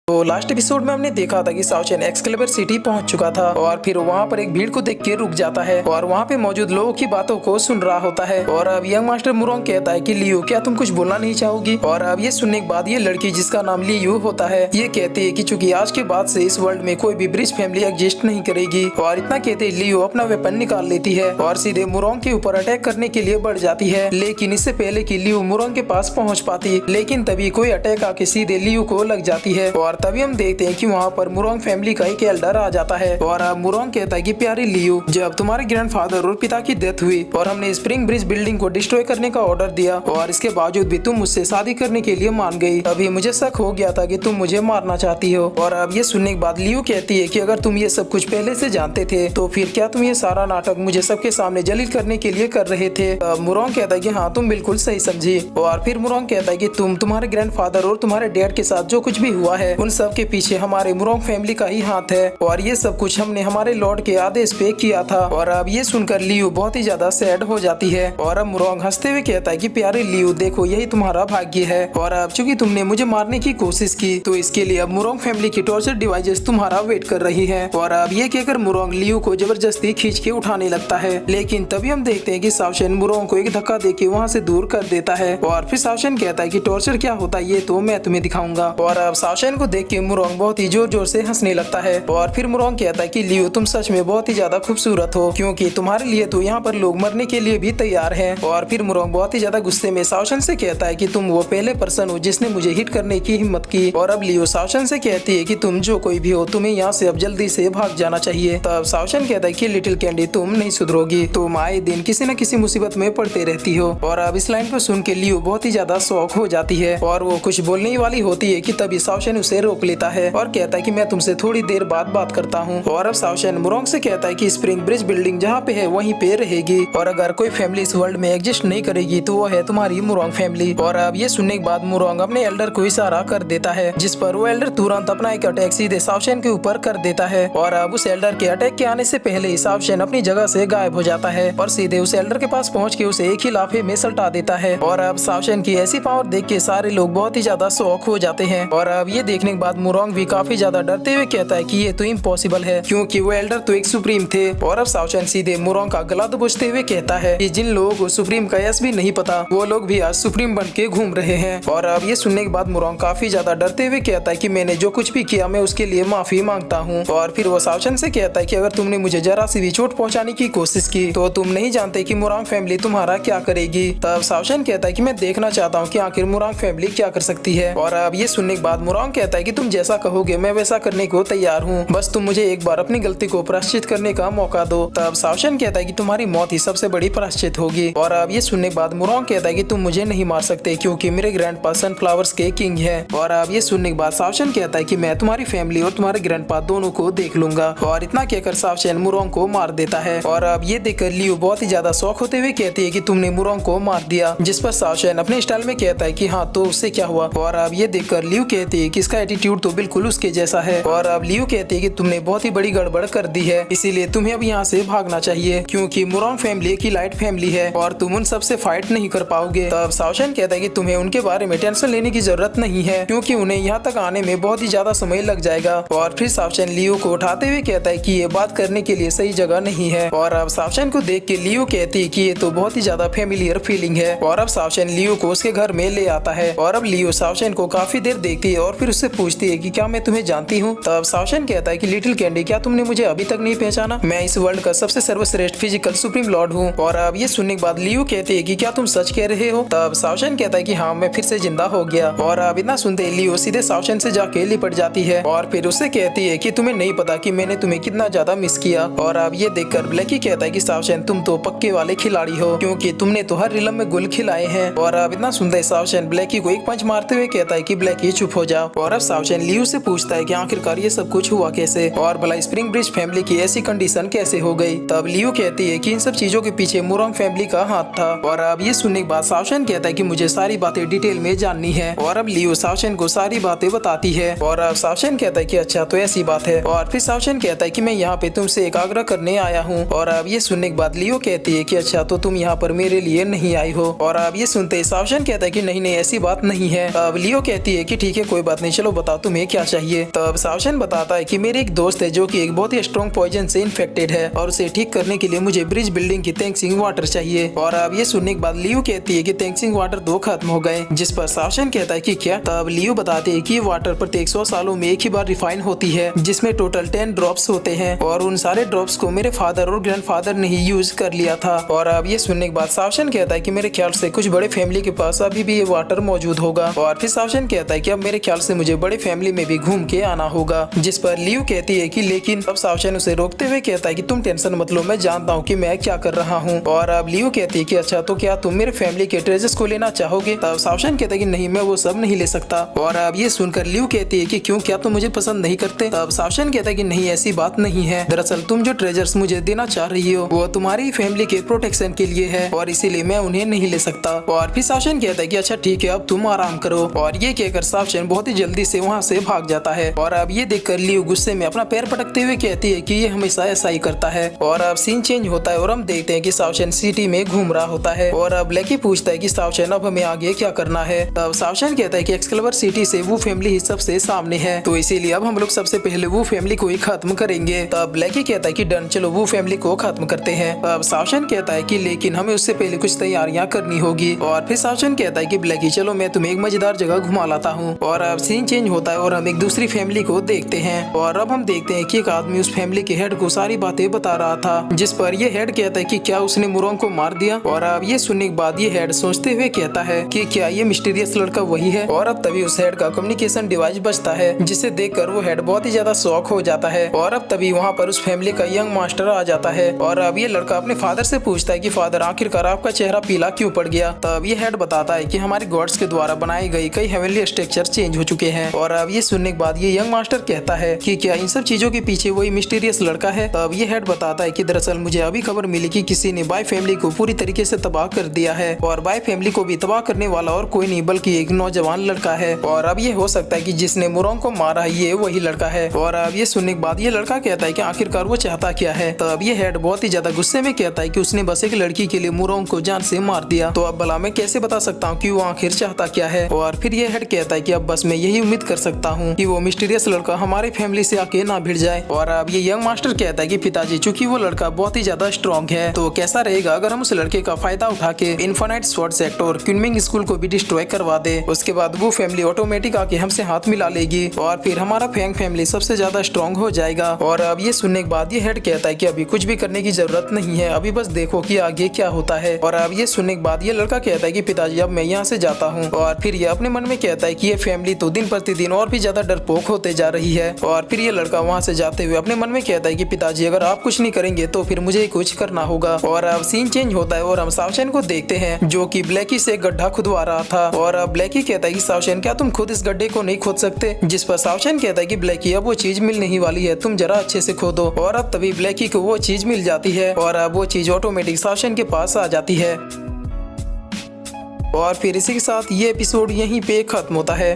तो last episode में हमने देखा था कि साओचेन एक्सक्लेबर सिटी पहुंच चुका था और फिर वहां पर एक भीड़ को देख के रुक जाता है और वहां पे मौजूद लोगों की बातों को सुन रहा होता है। और अब यंग मास्टर मुरोंग कहता है कि लियो, क्या तुम कुछ बोलना नहीं चाहोगी? और अब ये सुनने के बाद ये लड़की, जिसका नाम लियो होता है, ये कहती है कि चूंकि आज के बाद से इस वर्ल्ड में कोई भी ब्रिज फैमिली एग्जिस्ट नहीं करेगी। और इतना कहते लियो अपना वेपन निकाल लेती है और सीधे मुरोंग के ऊपर अटैक करने के लिए बढ़ जाती है। लेकिन इससे पहले कि लियो मुरोंग के पास पहुंच पाती, लेकिन तभी कोई अटैक आके सीधे लियो को लग जाती है। और तभी हम देखते हैं कि वहाँ पर मुरोंग फैमिली का एक एल्डर आ जाता है और अब मुरोंग कहता है कि प्यारी लियो, जब तुम्हारे ग्रैंडफादर और पिता की डेथ हुई और हमने स्प्रिंग ब्रिज बिल्डिंग को डिस्ट्रॉय करने का ऑर्डर दिया और इसके बावजूद भी तुम मुझसे शादी करने के लिए मान गई, अभी मुझे शक हो गया था कि तुम मुझे मारना चाहती हो। और अब ये सुनने के बाद लियो कहती है कि अगर तुम ये सब कुछ पहले से जानते थे तो फिर क्या तुम ये सारा नाटक मुझे सबके सामने जलील करने के लिए कर रहे थे? मुरोंग कहता है कि हाँ, तुम बिल्कुल सही समझी। और फिर मुरोंग कहता है कि तुम्हारे ग्रैंडफादर और तुम्हारे डैड के साथ जो कुछ भी हुआ है उन सब के पीछे हमारे मुरोंग फैमिली का ही हाथ है और ये सब कुछ हमने हमारे लॉर्ड के आदेश पे किया था। और अब ये सुनकर लियो बहुत ही ज्यादा सैड हो जाती है और अब मुरोंग हंसते हुए कहता है कि प्यारे लियो, देखो यही तुम्हारा भाग्य है और अब चूंकि तुमने मुझे मारने की कोशिश की तो इसके लिए अब मुरोंग फैमिली की टॉर्चर डिवाइसेस तुम्हारा वेट कर रही है। और अब ये कहकर मुरोंग लियो को जबरदस्ती खींच के उठाने लगता है, लेकिन तभी हम देखते हैं कि साओशेन मुरोंग को एक धक्का देके वहाँ से दूर कर देता है। और फिर साओशेन कहता है कि टॉर्चर क्या होता है ये तो मैं तुम्हें दिखाऊंगा। और अब साओशेन को देख के मुरोंग बहुत ही जोर जोर से हंसने लगता है। और फिर मुरोंग कहता है कि लियो, तुम सच में बहुत ही ज्यादा खूबसूरत हो, क्योंकि तुम्हारे लिए तो यहाँ पर लोग मरने के लिए भी तैयार हैं। और फिर मुरोंग बहुत ही ज्यादा गुस्से में साओशेन से कहता है कि तुम वो पहले पर्सन हो जिसने मुझे हिट करने की हिम्मत की। और अब लियो साओशेन से कहती है कि तुम जो कोई भी हो, तुम्हें यहाँ से अब जल्दी से भाग जाना चाहिए। तब साओशेन कहता है कि लिटिल कैंडी, तुम नहीं सुधरोगी, तुम आए दिन किसी न किसी मुसीबत में पड़ते रहती हो। और अब इस लाइन को सुन के लियो बहुत ही ज्यादा शॉक हो जाती है और वो कुछ बोलने ही वाली होती है कि तभी साओशेन उसे रोक लेता है और कहता है कि मैं तुमसे थोड़ी देर बाद बात करता हूँ। और अब साओशेन मुरोंग से कहता है कि स्प्रिंग ब्रिज बिल्डिंग जहाँ पे है वहीं पे रहेगी और अगर कोई फैमिली इस वर्ल्ड में एग्जिस्ट नहीं करेगी तो वो है तुम्हारी मुरोंग फैमिली। और अब ये सुनने के बाद मुरोंग अपने एल्डर को इशारा कर देता है, जिस पर वो एल्डर तुरंत अपना एक अटैक सीधे साओशेन के ऊपर कर देता है। और अब उस एल्डर के अटैक के आने से पहले ही साओशेन अपनी जगह से गायब हो जाता है और सीधे उस एल्डर के पास पहुँच के उसे एक ही लाफे में सल्टा देता है। और अब साओशेन की ऐसी पावर देख के सारे लोग बहुत ही ज्यादा शॉक हो जाते हैं। और अब ये देखने के बाद मुरोंग भी काफी ज्यादा डरते हुए कहता है कि ये तो इम्पॉसिबल है, क्योंकि वो एल्डर तो एक सुप्रीम थे। और अब साओशेन सीधे मुरोंग का गला दबोचते हुए कहता है कि जिन लोगों को सुप्रीम का यश भी नहीं पता वो लोग भी आज सुप्रीम बन के घूम रहे हैं। और अब ये सुनने के बाद मुरोंग काफी ज्यादा डरते हुए कहता है कि मैंने जो कुछ भी किया मैं उसके लिए माफी मांगता हूँ। और फिर वो साओशेन से कहता है कि अगर तुमने मुझे जरा सी भी चोट पहुँचाने की कोशिश की तो तुम नहीं जानते कि मुरोंग फैमिली तुम्हारा क्या करेगी। तब साओशेन कहता है कि मैं देखना चाहता हूँ कि आखिर मुरोंग फैमिली क्या कर सकती है। और अब ये सुनने के बाद मुरोंग कहता है कि तुम जैसा कहोगे मैं वैसा करने को तैयार हूँ, बस तुम मुझे एक बार अपनी गलती को प्रायश्चित करने का मौका दो। तब साओशेन कहता है कि तुम्हारी मौत ही सबसे बड़ी प्रायश्चित होगी। और अब ये सुनने के बाद मुरोंग कहता है कि तुम मुझे नहीं मार सकते, क्योंकि मेरे ग्रैंडपा सनफ्लावर्स के किंग है। और अब ये सुनने के बाद साओशेन कहता है कि मैं तुम्हारी फैमिली और तुम्हारे ग्रैंडपा दोनों को देख लूंगा। और इतना कहकर साओशेन मुरोंग को मार देता है। और अब ये देखकर लियो बहुत ही ज्यादा शौक होते हुए कहती है कि तुमने मुरोंग को मार दिया, जिस पर साओशेन अपने स्टाइल में कहता है कि हाँ, तो उससे क्या हुआ? और अब ये देखकर लियो कहती है कि इसका एटीट्यूड तो बिल्कुल उसके जैसा है। और अब लियो कहती है कि तुमने बहुत ही बड़ी गड़बड़ कर दी है, इसीलिए तुम्हें अब यहाँ से भागना चाहिए, क्योंकि मुरोंग फैमिली की लाइट फैमिली है और तुम उन सबसे फाइट नहीं कर पाओगे। तब साओशेन कहता है कि तुम्हें उनके बारे में टेंशन लेने की जरूरत नहीं है, क्योंकि उन्हें यहाँ तक आने में बहुत ही ज्यादा समय लग जाएगा। और फिर साओशेन लियो को उठाते हुए कहता है कि ये बात करने के लिए सही जगह नहीं है। और अब साओशेन को देख के लियो कहती है कि ये तो बहुत ही ज्यादा फेमिलियर फीलिंग है। और अब साओशेन लियो को उसके घर में ले आता है और अब लियो साओशेन को काफी देर देखती है और फिर उससे पूछती है कि क्या मैं तुम्हें जानती हूँ? तब साओशेन कहता है कि लिटिल कैंडी, क्या तुमने मुझे अभी तक नहीं पहचाना? मैं इस वर्ल्ड का सबसे सर्वश्रेष्ठ फिजिकल सुप्रीम लॉर्ड हूँ। और अब ये सुनने के बाद लियो कहते हैं कि क्या तुम सच कह रहे हो? तब साओशेन कहता है कि हाँ, मैं फिर से जिंदा हो गया। और अब इतना सुनते लियो सीधे साओशेन से जाके लिपट जाती है और फिर उससे कहती है कि तुम्हें नहीं पता कि मैंने तुम्हें कितना ज्यादा मिस किया। और अब ये देखकर ब्लैकी कहता है कि साओशेन, तुम तो पक्के वाले खिलाड़ी हो, क्योंकि तुमने तो हर रिलम में गुल खिलाए हैं। और अब इतना सुनते साओशेन ब्लैकी को एक पंच मारते हुए कहता है कि ब्लैकी चुप हो जाओ। और अब साओशेन लियो से पूछता है कि आखिरकार ये सब कुछ हुआ कैसे और भला स्प्रिंग ब्रिज फैमिली की ऐसी कंडीशन कैसे हो गई? तब लियो कहती है कि इन सब चीजों के पीछे मुरोंग फैमिली का हाथ था। और अब ये सुनने के बाद साओशेन कहता है कि मुझे सारी बातें डिटेल में जाननी है। और अब लियो साओशेन को सारी बातें बताती है। और अब साओशेन कहता है कि अच्छा, तो ऐसी बात है। और फिर साओशेन कहता है कि मैं यहाँ पे तुमसे एक आग्रह करने आया हूँ। और अब ये सुनने के बाद लियो कहती है कि अच्छा, तो तुम यहाँ पर मेरे लिए नहीं आई हो। और अब ये सुनते साओशेन कहता है कि नहीं नहीं, ऐसी बात नहीं है। अब लियो कहती है कि ठीक है, कोई बात नहीं, चलो बताओ तुम्हें क्या चाहिए। तब सावशन बताता है कि मेरे एक दोस्त है जो कि एक बहुत ही स्ट्रॉन्ग पॉइजन से इन्फेक्टेड है और उसे ठीक करने के लिए मुझे ब्रिज बिल्डिंग की थैंक्सिंग वाटर चाहिए। और अब ये सुनने के बाद लियो कहती है कि थैंक्सिंग वाटर 2 खत्म हो गए, जिस पर सावशन कहता है कि क्या। तब लियो बताते है कि वाटर प्रत्येक 100 सालों में एक ही बार रिफाइन होती है, जिसमें टोटल 10 ड्रॉप्स होते हैं और उन सारे ड्रॉप्स को मेरे फादर और ग्रैंडफादर ने ही यूज कर लिया था। और अब ये सुनने के बाद सावशन कहता है कि मेरे ख्याल से कुछ बड़े फैमिली के पास अभी भी ये वाटर मौजूद होगा। और फिर सावशन कहता है कि अब मेरे ख्याल से मुझे बड़े फैमिली में भी घूम के आना होगा, जिस पर लियो कहती है कि लेकिन। अब सावशन उसे रोकते हुए कहता है कि तुम टेंशन मत लो, मैं जानता हूँ कि मैं क्या कर रहा हूँ। और अब लियो कहती है कि अच्छा तो क्या तुम मेरे फैमिली के ट्रेजर्स को लेना चाहोगे। तब सावशन कहता है कि नहीं, मैं वो सब नहीं ले सकता। और अब ये सुनकर लियो कहती है कि क्यों, क्या तुम मुझे पसंद नहीं करते। तब सावशन कहता है कि नहीं, ऐसी बात नहीं है, दरअसल तुम जो ट्रेजर्स मुझे देना चाह रही हो वो तुम्हारी फैमिली के प्रोटेक्शन के लिए है और इसीलिए मैं उन्हें नहीं ले सकता। और फिर सावशन कहता है कि अच्छा ठीक है, अब तुम आराम करो। और ये कहकर सावशन बहुत ही जल्दी से वहाँ से भाग जाता है। और अब ये देखकर लियो गुस्से में अपना पैर पटकते हुए कहती है कि ये हमेशा ऐसा ही करता है। और अब सीन चेंज होता है और हम देखते हैं कि सावशन सिटी में घूम रहा होता है। और अब ब्लैकी पूछता है कि सावशन अब हमें आगे क्या करना है। तब सावशन कहता है कि एक्सक्लेवर सिटी से वो फैमिली ही सबसे सामने है, तो इसीलिए अब हम लोग सबसे पहले वो फैमिली को ही खत्म करेंगे। तब ब्लैकी कहता है कि डन, चलो वो फैमिली को खत्म करते हैं। अब सावशन कहता है कि लेकिन हमें उससे पहले कुछ तैयारियां करनी होगी। और फिर सावशन कहता है कि ब्लैकी चलो मैं तुम्हें एक मजेदार जगह घुमा लाता हूँ। और अब सीन चेंज होता है और हम एक दूसरी फैमिली को देखते हैं। और अब हम देखते हैं कि एक आदमी उस फैमिली के हेड को सारी बातें बता रहा था, जिस पर ये हेड कहता है कि क्या उसने मुरोंग को मार दिया। और अब ये सुनने के बाद ये हेड सोचते हुए कहता है कि क्या ये मिस्टीरियस लड़का वही है। और अब तभी उस हेड का कम्युनिकेशन डिवाइस बजता है, जिसे देखकर वो हेड बहुत ही ज्यादा शॉक हो जाता है। और अब तभी वहाँ पर उस फैमिली का यंग मास्टर आ जाता है। और अब ये लड़का अपने फादर से पूछता है कि फादर आखिरकार आपका चेहरा पीला क्यों पड़ गया। तब ये हेड बताता है कि हमारे गॉड्स के द्वारा बनाई गई कई हेवनली स्ट्रक्चर चेंज हो चुके हैं। और अब ये सुनने के बाद ये यंग मास्टर कहता है कि क्या इन सब चीजों के पीछे वही मिस्टीरियस लड़का है। तब ये हेड बताता है कि दरअसल मुझे अभी खबर मिली कि किसी ने बाय फैमिली को पूरी तरीके से तबाह कर दिया है और बाय फैमिली को भी तबाह करने वाला और कोई नहीं बल्कि एक नौजवान लड़का है। और अब ये हो सकता है कि जिसने मुरोंग को मारा है ये वही लड़का है। और अब ये सुनने के बाद ये लड़का कहता है कि आखिरकार वो चाहता क्या है। तब ये हेड बहुत ही ज्यादा गुस्से में कहता है कि उसने बस एक लड़की के लिए मुरोंग को जान से मार दिया, तो अब भला मैं कैसे बता सकता हूँ कि वो आखिर चाहता क्या है। और फिर ये हेड कहता है कि अब बस मैं यही उम्मीद कर सकता हूँ कि वो मिस्टीरियस लड़का हमारी फैमिली से आके ना भिड़ जाए। और अब ये यंग मास्टर कहता है कि पिताजी चूंकि वो लड़का बहुत ही ज्यादा स्ट्रॉन्ग है, तो कैसा रहेगा अगर हम उस लड़के का फायदा उठा के इनफाइनाइट स्वॉर्ड सेक्टर और क्विनमिंग स्कूल को भी डिस्ट्रॉय करवा दे। उसके बाद वो फैमिली ऑटोमेटिक आके हमसे हाथ मिला लेगी और फिर हमारा फैंग फैमिली सबसे ज्यादा स्ट्रॉन्ग हो जाएगा। और अब ये सुनने के बाद ये हेड कहता है कि अभी कुछ भी करने की जरूरत नहीं है, अभी बस देखो कि आगे क्या होता है। और अब ये सुनने के बाद ये लड़का कहता है कि पिताजी अब मैं यहाँ से जाता हूँ। और फिर ये अपने मन में कहता है कि ये फैमिली तो दिन प्रतिदिन और भी ज्यादा डरपोक होते जा रही है। और फिर ये लड़का वहाँ से जाते हुए अपने मन में कहता है कि पिताजी अगर आप कुछ नहीं करेंगे तो फिर मुझे कुछ करना होगा। और अब सीन चेंज होता है और हम सावशन को देखते हैं जो कि ब्लैकी से गड्ढा खुदवा रहा था। और अब ब्लैकी कहता है कि सावशन क्या तुम खुद इस गड्ढे को नहीं खोद सकते, जिस पर सावशन कहता है कि ब्लैकी अब वो चीज मिलने ही वाली है, तुम जरा अच्छे से खोदो। और अब तभी ब्लैकी को वो चीज मिल जाती है और अब वो चीज ऑटोमेटिक सावशन के पास आ जाती है। और फिर इसी के साथ ये एपिसोड यहीं पे खत्म होता है।